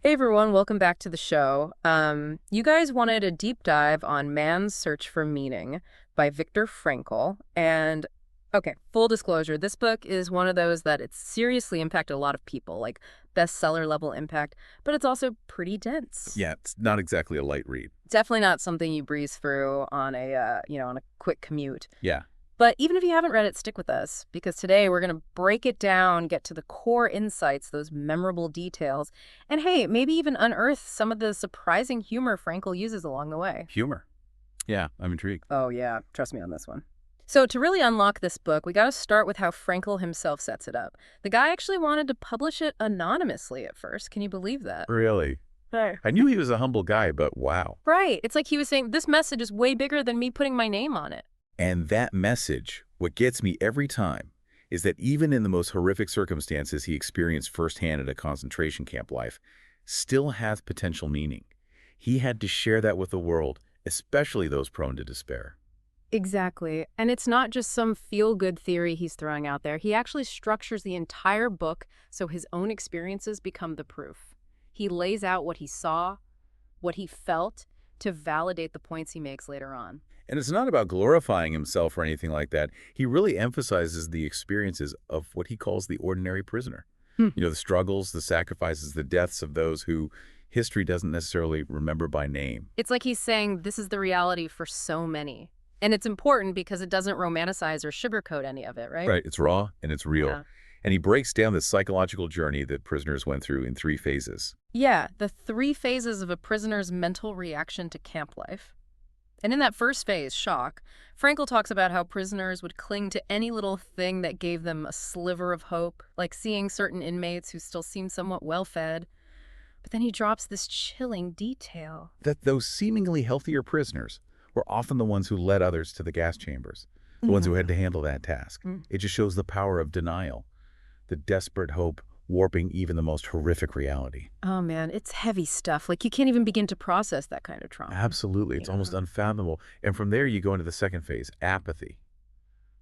Hey everyone, welcome back to the show. You guys wanted a deep dive on Man's Search for Meaning by Viktor Frankl. And okay, full disclosure, this book is one of those that it's seriously impacted a lot of people, like bestseller level impact, but it's also pretty dense. Yeah, it's not exactly a light read. Definitely not something you breeze through on on a quick commute. Yeah. But even if you haven't read it, stick with us because today we're going to break it down, get to the core insights, those memorable details, and hey, maybe even unearth some of the surprising humor Frankel uses along the way. Humor. Yeah, I'm intrigued. Oh, yeah, trust me on this one. So, to really unlock this book, we got to start with how Frankel himself sets it up. The guy actually wanted to publish it anonymously at first. Can you believe that? Really? Hey. I knew he was a humble guy, but wow. Right. It's like he was saying, this message is way bigger than me putting my name on it. And that message, what gets me every time, is that even in the most horrific circumstances he experienced firsthand at a concentration camp life, still has potential meaning. He had to share that with the world, especially those prone to despair. Exactly. And it's not just some feel-good theory he's throwing out there. He actually structures the entire book so his own experiences become the proof. He lays out what he saw, what he felt, to validate the points he makes later on. And it's not about glorifying himself or anything like that. He really emphasizes the experiences of what he calls the ordinary prisoner. Hmm. The struggles, the sacrifices, the deaths of those who history doesn't necessarily remember by name. It's like he's saying this is the reality for so many. And it's important because it doesn't romanticize or sugarcoat any of it, right? Right, it's raw and it's real. Yeah. And he breaks down the psychological journey that prisoners went through in 3 phases. Yeah, the 3 phases of a prisoner's mental reaction to camp life. And in that first phase, shock, Frankel talks about how prisoners would cling to any little thing that gave them a sliver of hope, like seeing certain inmates who still seemed somewhat well-fed. But then he drops this chilling detail. That those seemingly healthier prisoners were often the ones who led others to the gas chambers, the ones who had to handle that task. Mm. It just shows the power of denial, the desperate hope warping even the most horrific reality. Oh man, it's heavy stuff. Like you can't even begin to process that kind of trauma. Absolutely. It's almost Yeah. unfathomable. And from there, you go into the second phase, apathy.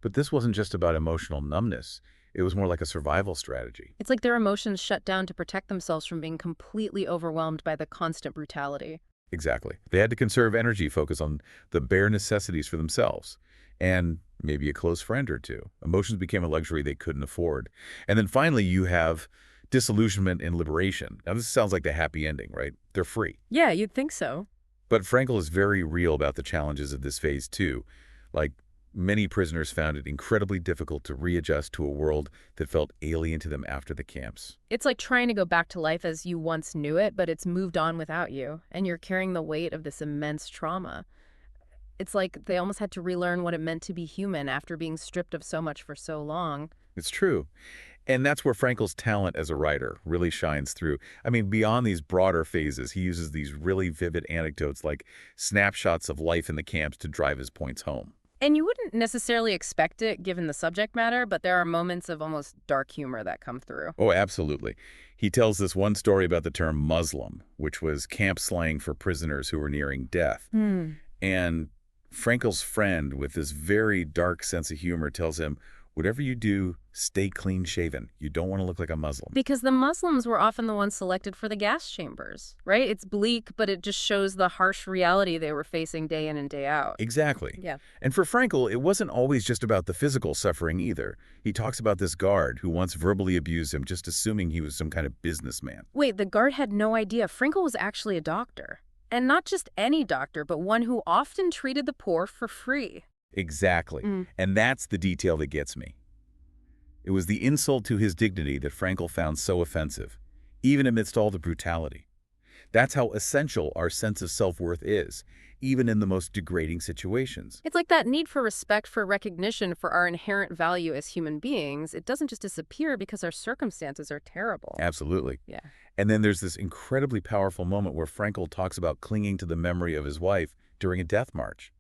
But this wasn't just about emotional numbness. It was more like a survival strategy. It's like their emotions shut down to protect themselves from being completely overwhelmed by the constant brutality. Exactly. They had to conserve energy, focus on the bare necessities for themselves, and maybe a close friend or two. Emotions became a luxury they couldn't afford. And then finally, you have disillusionment and liberation. Now, this sounds like the happy ending, right? They're free. Yeah, you'd think so. But Frankel is very real about the challenges of this phase, too. Like, many prisoners found it incredibly difficult to readjust to a world that felt alien to them after the camps. It's like trying to go back to life as you once knew it, but it's moved on without you, and you're carrying the weight of this immense trauma. It's like they almost had to relearn what it meant to be human after being stripped of so much for so long. It's true. And that's where Frankel's talent as a writer really shines through. I mean, beyond these broader phases, he uses these really vivid anecdotes like snapshots of life in the camps to drive his points home. And you wouldn't necessarily expect it given the subject matter, but there are moments of almost dark humor that come through. Oh, absolutely. He tells this one story about the term Muslim, which was camp slang for prisoners who were nearing death. Hmm. And Frankel's friend, with this very dark sense of humor, tells him, whatever you do, stay clean-shaven. You don't want to look like a Muslim. Because the Muslims were often the ones selected for the gas chambers, right? It's bleak, but it just shows the harsh reality they were facing day in and day out. Exactly. Yeah. And for Frankel, it wasn't always just about the physical suffering either. He talks about this guard who once verbally abused him, just assuming he was some kind of businessman. Wait, the guard had no idea Frankel was actually a doctor. And not just any doctor, but one who often treated the poor for free. Exactly. Mm. And that's the detail that gets me. It was the insult to his dignity that Frankel found so offensive, even amidst all the brutality. That's how essential our sense of self-worth is, even in the most degrading situations. It's like that need for respect, for recognition, for our inherent value as human beings. It doesn't just disappear because our circumstances are terrible. Absolutely. Yeah. And then there's this incredibly powerful moment where Frankel talks about clinging to the memory of his wife during a death march.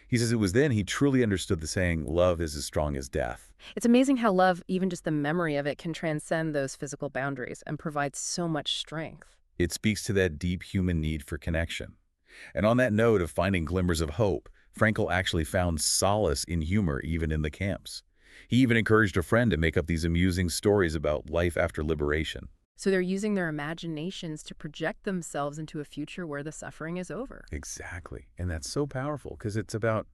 He says it was then he truly understood the saying, love is as strong as death. It's amazing how love, even just the memory of it, can transcend those physical boundaries and provide so much strength. It speaks to that deep human need for connection. And on that note of finding glimmers of hope, Frankel actually found solace in humor even in the camps. He even encouraged a friend to make up these amusing stories about life after liberation. So they're using their imaginations to project themselves into a future where the suffering is over. Exactly. And that's so powerful because it's about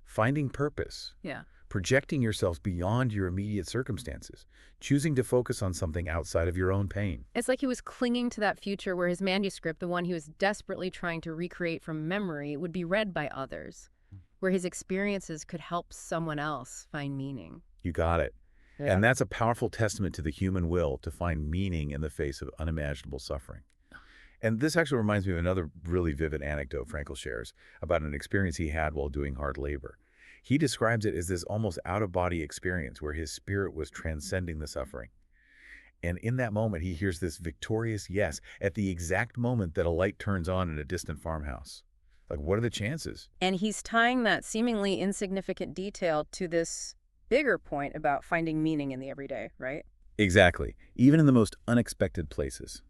finding purpose, Yeah. projecting yourself beyond your immediate circumstances, choosing to focus on something outside of your own pain. It's like he was clinging to that future where his manuscript, the one he was desperately trying to recreate from memory, would be read by others, where his experiences could help someone else find meaning. You got it. Yeah. And that's a powerful testament to the human will to find meaning in the face of unimaginable suffering. And this actually reminds me of another really vivid anecdote Frankl shares about an experience he had while doing hard labor. He describes it as this almost out-of-body experience where his spirit was transcending the suffering. And in that moment, he hears this victorious yes at the exact moment that a light turns on in a distant farmhouse. Like, what are the chances? And he's tying that seemingly insignificant detail to this bigger point about finding meaning in the everyday, right? Exactly. Even in the most unexpected places.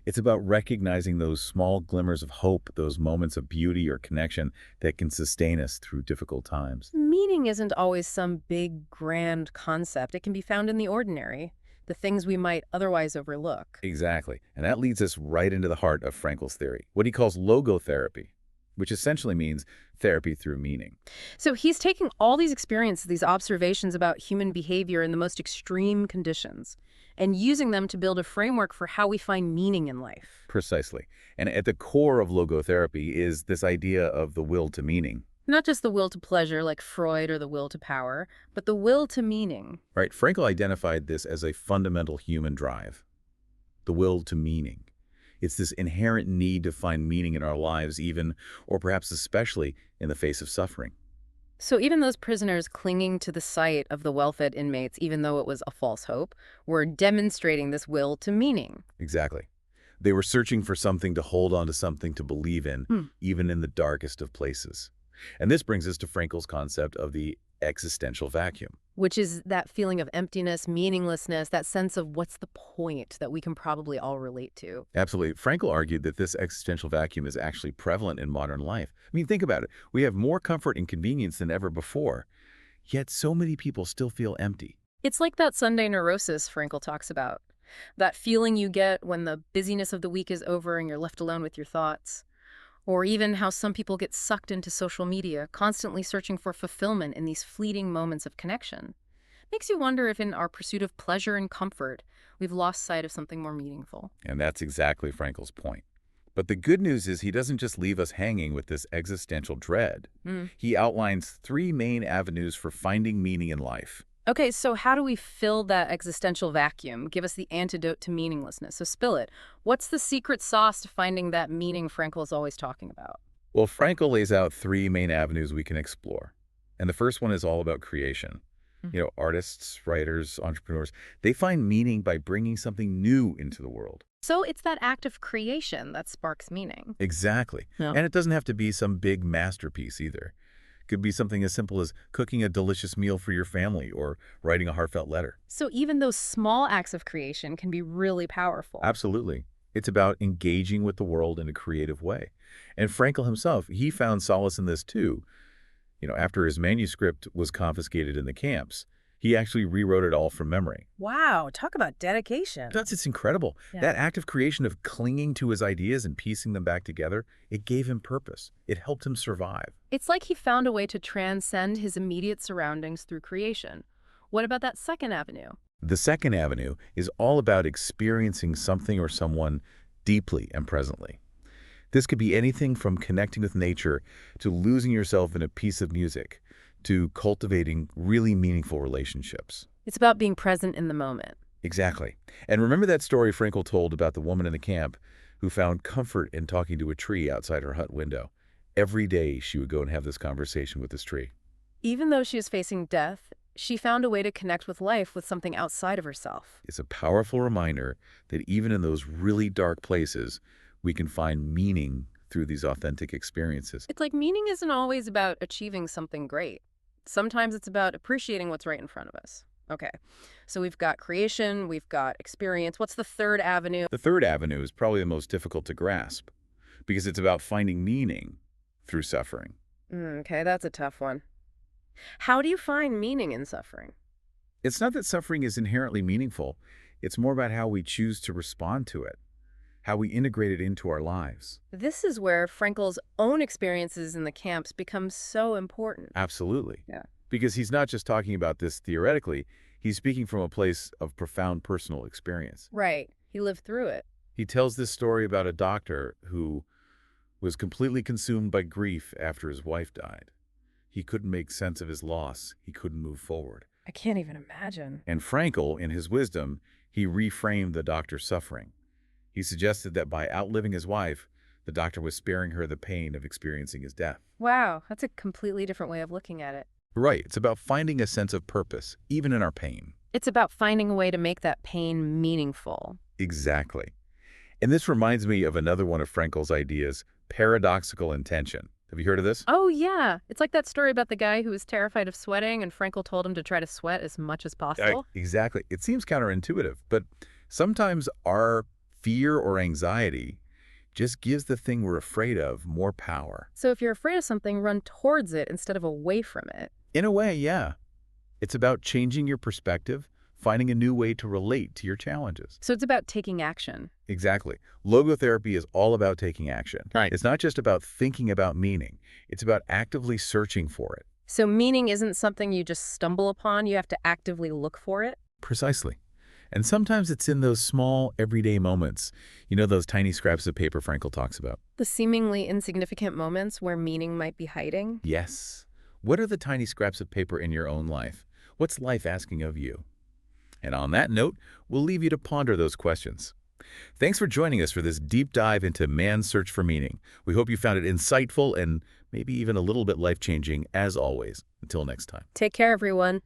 It's about recognizing those small glimmers of hope, those moments of beauty or connection that can sustain us through difficult times. Meaning isn't always some big, grand concept. It can be found in the ordinary, the things we might otherwise overlook. Exactly. And that leads us right into the heart of Frankl's theory, what he calls logotherapy, which essentially means therapy through meaning. So he's taking all these experiences, these observations about human behavior in the most extreme conditions, and using them to build a framework for how we find meaning in life. Precisely. And at the core of logotherapy is this idea of the will to meaning. Not just the will to pleasure like Freud or the will to power, but the will to meaning. Right? Frankl identified this as a fundamental human drive, the will to meaning. It's this inherent need to find meaning in our lives, even, or perhaps especially, in the face of suffering. So even those prisoners clinging to the sight of the well-fed inmates, even though it was a false hope, were demonstrating this will to meaning. Exactly. They were searching for something to hold on to, something to believe in, even in the darkest of places. And this brings us to Frankl's concept of the existential vacuum. Which is that feeling of emptiness, meaninglessness, that sense of what's the point that we can probably all relate to. Absolutely. Frankl argued that this existential vacuum is actually prevalent in modern life. I mean, think about it. We have more comfort and convenience than ever before, yet so many people still feel empty. It's like that Sunday neurosis Frankl talks about. That feeling you get when the busyness of the week is over and you're left alone with your thoughts. Or even how some people get sucked into social media, constantly searching for fulfillment in these fleeting moments of connection. Makes you wonder if in our pursuit of pleasure and comfort, we've lost sight of something more meaningful. And that's exactly Frankl's point. But the good news is he doesn't just leave us hanging with this existential dread. He outlines 3 main avenues for finding meaning in life. Okay, so how do we fill that existential vacuum? Give us the antidote to meaninglessness. So spill it. What's the secret sauce to finding that meaning Frankl is always talking about? Well, Frankl lays out 3 main avenues we can explore. And the first one is all about creation. Artists, writers, entrepreneurs, they find meaning by bringing something new into the world. So it's that act of creation that sparks meaning. Exactly. Yeah. And it doesn't have to be some big masterpiece either. It could be something as simple as cooking a delicious meal for your family or writing a heartfelt letter. So even those small acts of creation can be really powerful. Absolutely. It's about engaging with the world in a creative way. And Frankl himself, he found solace in this too. After his manuscript was confiscated in the camps, he actually rewrote it all from memory. Wow, talk about dedication. It's incredible. Yeah. That act of creation, of clinging to his ideas and piecing them back together, it gave him purpose. It helped him survive. It's like he found a way to transcend his immediate surroundings through creation. What about that second avenue? The second avenue is all about experiencing something or someone deeply and presently. This could be anything from connecting with nature to losing yourself in a piece of music to cultivating really meaningful relationships. It's about being present in the moment. Exactly. And remember that story Frankl told about the woman in the camp who found comfort in talking to a tree outside her hut window? Every day she would go and have this conversation with this tree. Even though she was facing death, she found a way to connect with life with something outside of herself. It's a powerful reminder that even in those really dark places, we can find meaning through these authentic experiences. It's like meaning isn't always about achieving something great. Sometimes it's about appreciating what's right in front of us. Okay, so we've got creation, we've got experience. What's the third avenue? The third avenue is probably the most difficult to grasp because it's about finding meaning through suffering. Okay, that's a tough one. How do you find meaning in suffering? It's not that suffering is inherently meaningful. It's more about how we choose to respond to it, how we integrate it into our lives. This is where Frankl's own experiences in the camps become so important. Absolutely. Yeah. Because he's not just talking about this theoretically, he's speaking from a place of profound personal experience. Right. He lived through it. He tells this story about a doctor who was completely consumed by grief after his wife died. He couldn't make sense of his loss. He couldn't move forward. I can't even imagine. And Frankl, in his wisdom, he reframed the doctor's suffering. He suggested that by outliving his wife, the doctor was sparing her the pain of experiencing his death. Wow, that's a completely different way of looking at it. Right. It's about finding a sense of purpose, even in our pain. It's about finding a way to make that pain meaningful. Exactly. And this reminds me of another one of Frankl's ideas, paradoxical intention. Have you heard of this? Oh, yeah. It's like that story about the guy who was terrified of sweating and Frankl told him to try to sweat as much as possible. Exactly. It seems counterintuitive, but sometimes our fear or anxiety just gives the thing we're afraid of more power. So if you're afraid of something, run towards it instead of away from it. In a way, yeah. It's about changing your perspective, finding a new way to relate to your challenges. So it's about taking action. Exactly. Logotherapy is all about taking action. Right. It's not just about thinking about meaning. It's about actively searching for it. So meaning isn't something you just stumble upon. You have to actively look for it. Precisely. And sometimes it's in those small, everyday moments. You know, those tiny scraps of paper Frankl talks about. The seemingly insignificant moments where meaning might be hiding. Yes. What are the tiny scraps of paper in your own life? What's life asking of you? And on that note, we'll leave you to ponder those questions. Thanks for joining us for this deep dive into man's search for meaning. We hope you found it insightful and maybe even a little bit life-changing, as always. Until next time. Take care, everyone.